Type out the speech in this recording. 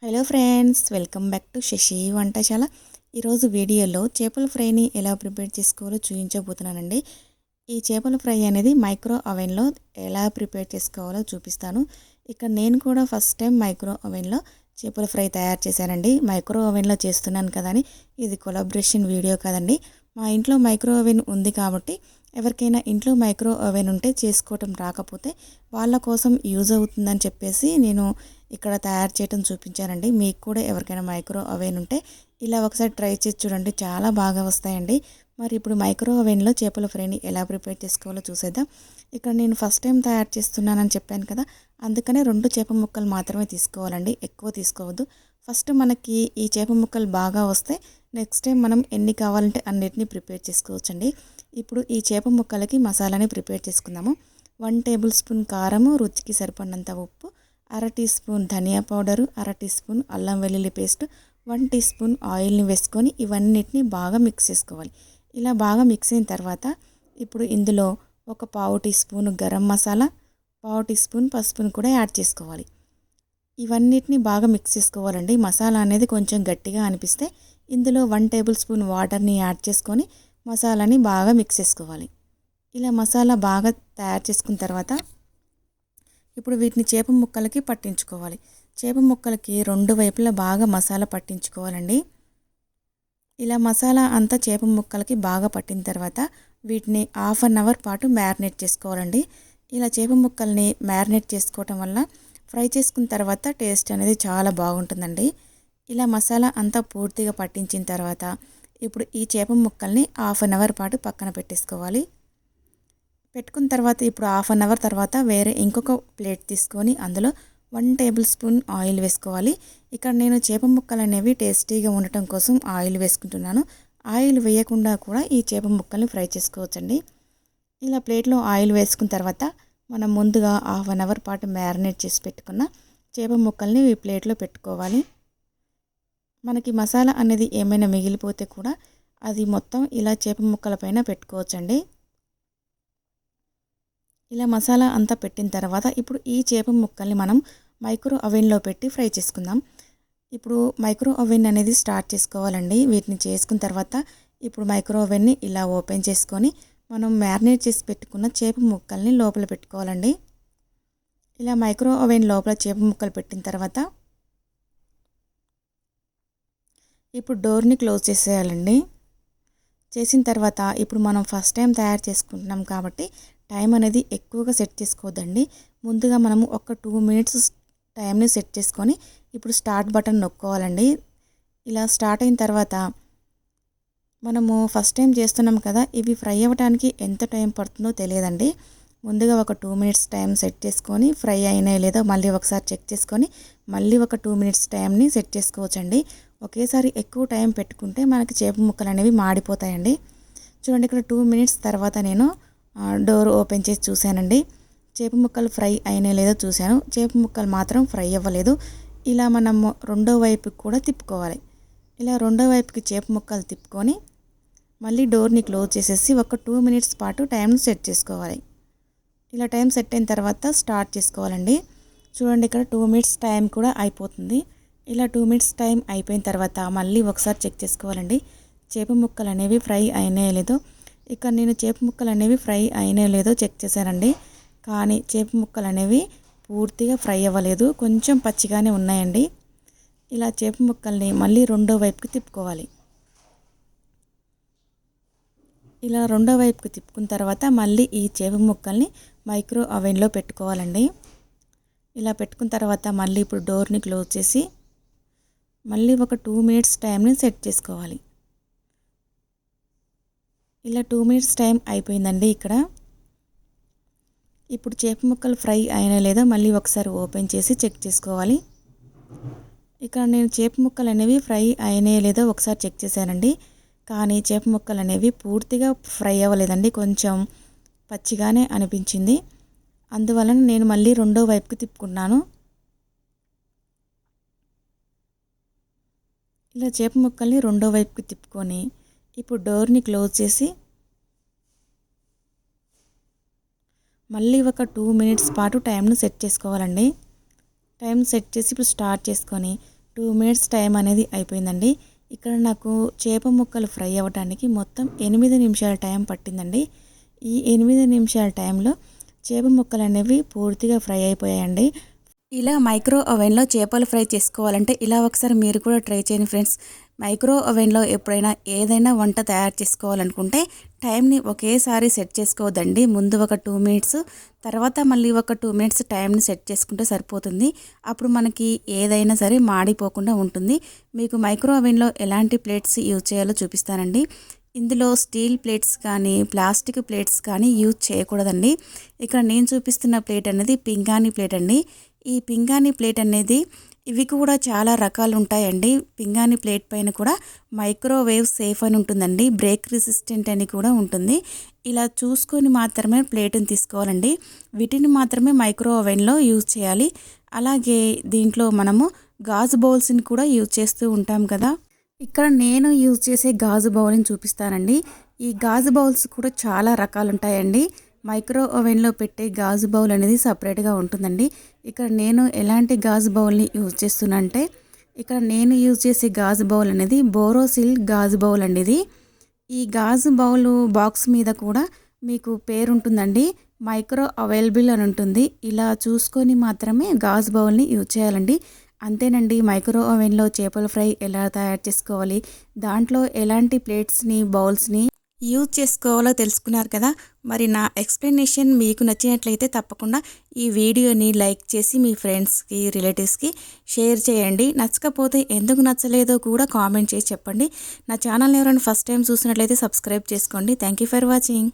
Hello friends, welcome back to Sashi Vantasala. ఈరోజు వీడియోలో చేపల ఫ్రైని ఎలా ప్రిపేర్ చేసుకోవాలో చూపించబోతున్నానండి. ఈ చేపల ఫ్రై అనేది మైక్రో ఓవెన్లో ఎలా ప్రిపేర్ చేసుకోవాలో చూపిస్తాను. ఇక్కడ నేను కూడా ఫస్ట్ టైం మైక్రో ఓవెన్లో చేపల ఫ్రై తయారు చేశానండి. మైక్రో ఓవెన్లో చేస్తున్నాను కదా అని ఇది కొలాబరేషన్ వీడియో కదండి. మా ఇంట్లో మైక్రో ఓవెన్ ఉంది కాబట్టి ఎవరికైనా ఇంట్లో మైక్రో ఓవెన్ ఉంటే చేసుకోవటం రాకపోతే వాళ్ళ కోసం యూజ్ అవుతుందని చెప్పేసి నేను ఇక్కడ తయారు చేయటం చూపించానండి. మీకు కూడా ఎవరికైనా మైక్రో ఓవెన్ ఉంటే ఇలా ఒకసారి ట్రై చేసి చూడండి, చాలా బాగా వస్తాయండి. మరి ఇప్పుడు మైక్రో ఓవెన్లో చేపల ఫ్రైని ఎలా ప్రిపేర్ చేసుకోవాలో చూసేద్దాం. ఇక్కడ నేను ఫస్ట్ టైం తయారు చేస్తున్నానని చెప్పాను కదా, అందుకనే 2 చేప ముక్కలు మాత్రమే తీసుకోవాలండి, ఎక్కువ తీసుకోవద్దు. ఫస్ట్ మనకి ఈ చేప ముక్కలు బాగా వస్తే నెక్స్ట్ టైం మనం ఎన్ని కావాలంటే అన్నిటినీ ప్రిపేర్ చేసుకోవచ్చండి. ఇప్పుడు ఈ చేప ముక్కలకి మసాలాని ప్రిపేర్ చేసుకుందాము. 1 టేబుల్ స్పూన్ కారము, రుచికి సరిపడినంత ఉప్పు, అర టీ స్పూన్ ధనియా పౌడరు, అర టీ స్పూన్ అల్లం వెల్లుల్లి పేస్ట్, 1 టీ స్పూన్ ఆయిల్ని వేసుకొని ఇవన్నిటిని బాగా మిక్స్ చేసుకోవాలి. ఇలా బాగా మిక్స్ అయిన తర్వాత ఇప్పుడు ఇందులో ఒక పావు టీ స్పూన్ గరం మసాలా, పావు టీ స్పూన్ పసుపును కూడా యాడ్ చేసుకోవాలి. ఇవన్నిటిని బాగా మిక్స్ చేసుకోవాలండి. మసాలా అనేది కొంచెం గట్టిగా అనిపిస్తే ఇందులో 1 టేబుల్ స్పూన్ వాటర్ని యాడ్ చేసుకొని మసాలాని బాగా మిక్స్ చేసుకోవాలి. ఇలా మసాలా బాగా తయారు చేసుకున్న తర్వాత ఇప్పుడు వీటిని చేప ముక్కలకి పట్టించుకోవాలి. చేప ముక్కలకి 2 వైపులా బాగా మసాలా పట్టించుకోవాలండి. ఇలా మసాలా అంతా చేప ముక్కలకి బాగా పట్టిన తర్వాత వీటిని హాఫ్ అన్ అవర్ పాటు మ్యారినేట్ చేసుకోవాలండి. ఇలా చేప ముక్కల్ని మ్యారినేట్ చేసుకోవటం వల్ల ఫ్రై చేసుకున్న తర్వాత టేస్ట్ అనేది చాలా బాగుంటుందండి. ఇలా మసాలా అంతా పూర్తిగా పట్టించిన తర్వాత ఇప్పుడు ఈ చేప ముక్కల్ని హాఫ్ అన్ అవర్ పాటు పక్కన పెట్టేసుకోవాలి. పెట్టుకున్న తర్వాత ఇప్పుడు హాఫ్ అన్ అవర్ తర్వాత వేరే ఇంకొక ప్లేట్ తీసుకొని అందులో 1 టేబుల్ స్పూన్ ఆయిల్ వేసుకోవాలి. ఇక్కడ నేను చేప ముక్కలు అనేవి టేస్టీగా ఉండటం కోసం ఆయిల్ వేసుకుంటున్నాను. ఆయిల్ వేయకుండా కూడా ఈ చేప ముక్కల్ని ఫ్రై చేసుకోవచ్చండి. ఇలా ప్లేట్లో ఆయిల్ వేసుకున్న తర్వాత మనం ముందుగా హాఫ్ అన్ అవర్ పాటు మ్యారినేట్ చేసి పెట్టుకున్న చేప ముక్కల్ని ఈ ప్లేట్లో పెట్టుకోవాలి. మనకి మసాలా అనేది ఏమైనా మిగిలిపోతే కూడా అది మొత్తం ఇలా చేప ముక్కల పైన పెట్టుకోవచ్చండి. ఇలా మసాలా అంతా పెట్టిన తర్వాత ఇప్పుడు ఈ చేప ముక్కల్ని మనం మైక్రో ఓవెన్లో పెట్టి ఫ్రై చేసుకుందాం. ఇప్పుడు మైక్రో ఓవెన్ అనేది స్టార్ట్ చేసుకోవాలండి. వీటిని చేసుకున్న తర్వాత ఇప్పుడు మైక్రో ఓవెన్ని ఇలా ఓపెన్ చేసుకొని మనం మ్యారినేట్ చేసి పెట్టుకున్న చేప ముక్కల్ని లోపల పెట్టుకోవాలండి. ఇలా మైక్రో ఓవెన్ లోపల చేప ముక్కలు పెట్టిన తర్వాత ఇప్పుడు డోర్ని క్లోజ్ చేసేయాలండి. చేసిన తర్వాత ఇప్పుడు మనం ఫస్ట్ టైం తయారు చేసుకుంటున్నాం కాబట్టి టైం అనేది ఎక్కువగా సెట్ చేసుకోవద్దండి. ముందుగా మనము ఒక 2 మినిట్స్ టైంని సెట్ చేసుకొని ఇప్పుడు స్టార్ట్ బటన్ నొక్కోవాలండి. ఇలా స్టార్ట్ అయిన తర్వాత మనము ఫస్ట్ టైం చేస్తున్నాం కదా, ఇవి ఫ్రై అవ్వడానికి ఎంత టైం పడుతుందో తెలియదండి. ముందుగా ఒక 2 మినిట్స్ టైం సెట్ చేసుకొని ఫ్రై అయినాయో లేదో మళ్ళీ ఒకసారి చెక్ చేసుకొని మళ్ళీ ఒక 2 మినిట్స్ టైంని సెట్ చేసుకోవచ్చండి. ఒకేసారి ఎక్కువ టైం పెట్టుకుంటే మనకి చేప ముక్కలు అనేవి మాడిపోతాయండి. చూడండి, ఇక్కడ 2 మినిట్స్ తర్వాత నేను డోర్ ఓపెన్ చేసి చూశానండి. చేప ముక్కలు ఫ్రై అయినాయో లేదో చూశాను. చేప ముక్కలు మాత్రం ఫ్రై అవ్వలేదు. ఇలా మనము రెండో వైపుకి కూడా తిప్పుకోవాలి. ఇలా రెండో వైపుకి చేప ముక్కలు తిప్పుకొని మళ్ళీ డోర్ని క్లోజ్ చేసేసి ఒక 2 మినిట్స్ పాటు టైంను సెట్ చేసుకోవాలి. ఇలా టైం సెట్ అయిన తర్వాత స్టార్ట్ చేసుకోవాలండి. చూడండి, ఇక్కడ 2 మినిట్స్ టైం కూడా అయిపోతుంది. ఇలా 2 మినిట్స్ టైం అయిపోయిన తర్వాత మళ్ళీ ఒకసారి చెక్ చేసుకోవాలండి చేప ముక్కలు అనేవి ఫ్రై అయినాయో లేదో. ఇక్కడ నేను చేప ముక్కలు అనేవి ఫ్రై అయినాయో లేదో చెక్ చేశానండి. కానీ చేప ముక్కలు అనేవి పూర్తిగా ఫ్రై అవ్వలేదు, కొంచెం పచ్చిగానే ఉన్నాయండి. ఇలా చేప ముక్కల్ని మళ్ళీ రెండో వైపుకి తిప్పుకోవాలి. ఇలా రెండో వైపుకి తిప్పుకున్న తర్వాత మళ్ళీ ఈ చేప ముక్కల్ని మైక్రో ఓవెన్లో పెట్టుకోవాలండి. ఇలా పెట్టుకున్న తర్వాత మళ్ళీ ఇప్పుడు డోర్ని క్లోజ్ చేసి మళ్ళీ ఒక 2 మినిట్స్ టైంని సెట్ చేసుకోవాలి. ఇలా 2 మినిట్స్ టైం అయిపోయిందండి. ఇక్కడ ఇప్పుడు చేప ముక్కలు ఫ్రై అయినా లేదా మళ్ళీ ఒకసారి ఓపెన్ చేసి చెక్ చేసుకోవాలి. ఇక్కడ నేను చేప ముక్కలు అనేవి ఫ్రై అయినాయో లేదో ఒకసారి చెక్ చేశానండి. కానీ చేప ముక్కలు అనేవి పూర్తిగా ఫ్రై అవ్వలేదండి, కొంచెం పచ్చిగానే అనిపించింది. అందువలన నేను మళ్ళీ రెండో వైపుకి తిప్పుకున్నాను. ఇలా చేప ముక్కల్ని రెండో వైపుకి తిప్పుకొని ఇప్పుడు డోర్ని క్లోజ్ చేసి మళ్ళీ ఒక 2 మినిట్స్ పాటు టైంను సెట్ చేసుకోవాలండి. టైం సెట్ చేసి ఇప్పుడు స్టార్ట్ చేసుకొని 2 మినిట్స్ టైం అనేది అయిపోయిందండి. ఇక్కడ నాకు చేప ముక్కలు ఫ్రై అవ్వడానికి మొత్తం 8 నిమిషాల టైం పట్టిందండి. ఈ 8 నిమిషాల టైంలో చేప ముక్కలు అనేవి పూర్తిగా ఫ్రై అయిపోయాయండి. ఇలా మైక్రో ఓవెన్లో చేపలు ఫ్రై చేసుకోవాలంటే ఇలా ఒకసారి మీరు కూడా ట్రై చేయండి ఫ్రెండ్స్. మైక్రో ఓవెన్లో ఎప్పుడైనా ఏదైనా వంట తయారు చేసుకోవాలనుకుంటే టైంని ఒకేసారి సెట్ చేసుకోవద్దండి. ముందు ఒక 2 మినిట్స్, తర్వాత మళ్ళీ ఒక 2 మినిట్స్ టైంని సెట్ చేసుకుంటే సరిపోతుంది. అప్పుడు మనకి ఏదైనా సరే మాడిపోకుండా ఉంటుంది. మీకు మైక్రో ఓవెన్లో ఎలాంటి ప్లేట్స్ యూజ్ చేయాలో చూపిస్తానండి. ఇందులో స్టీల్ ప్లేట్స్ కానీ ప్లాస్టిక్ ప్లేట్స్ కానీ యూజ్ చేయకూడదండి. ఇక్కడ నేను చూపిస్తున్న ప్లేట్ అనేది పింగాణీ ప్లేట్ అండి. ఈ పింగాణీ ప్లేట్ అనేది ఇవి కూడా చాలా రకాలు ఉంటాయండి. పింగాణీ ప్లేట్ పైన కూడా మైక్రోవేవ్ సేఫ్ అని ఉంటుందండి, బ్రేక్ రెసిస్టెంట్ అని కూడా ఉంటుంది. ఇలా చూసుకొని మాత్రమే ప్లేట్ని తీసుకోవాలండి. వీటిని మాత్రమే మైక్రో ఓవెన్లో యూజ్ చేయాలి. అలాగే దీంట్లో మనము గాజు బౌల్స్ని కూడా యూజ్ చేస్తూ ఉంటాం కదా. ఇక్కడ నేను యూజ్ చేసే గాజు బౌల్ని చూపిస్తానండి. ఈ గాజు బౌల్స్ కూడా చాలా రకాలు ఉంటాయండి. మైక్రో ఓవెన్లో పెట్టే గాజు బౌల్ అనేది సపరేట్గా ఉంటుందండి. ఇక్కడ నేను ఎలాంటి గాజు బౌల్ని యూజ్ చేస్తున్నా అంటే, ఇక్కడ నేను యూజ్ చేసే గాజు బౌల్ అనేది బోరోసిల్ గాజు బౌల్ అండి. ఇది ఈ గాజు బౌల్ బాక్స్ మీద కూడా మీకు పేరు ఉంటుందండి, మైక్రో అవైలబుల్ అని ఉంటుంది. ఇలా చూసుకొని మాత్రమే గాజు బౌల్ని యూజ్ చేయాలండి. అంతేనండి, మైక్రో ఓవెన్లో చేపల ఫ్రై ఎలా తయారు చేసుకోవాలి, దాంట్లో ఎలాంటి ప్లేట్స్ని బౌల్స్ని యూజ్ చేసుకోవాలో తెలుసుకున్నారు కదా. మరి నా ఎక్స్ప్లెనేషన్ మీకు నచ్చినట్లయితే తప్పకుండా ఈ వీడియోని లైక్ చేసి మీ ఫ్రెండ్స్కి రిలేటివ్స్కి షేర్ చేయండి. నచ్చకపోతే ఎందుకు నచ్చలేదో కూడా కామెంట్ చేసి చెప్పండి. నా ఛానల్ ఎవరైనా ఫస్ట్ టైం చూసినట్లయితే సబ్స్క్రైబ్ చేసుకోండి. Thank you for watching.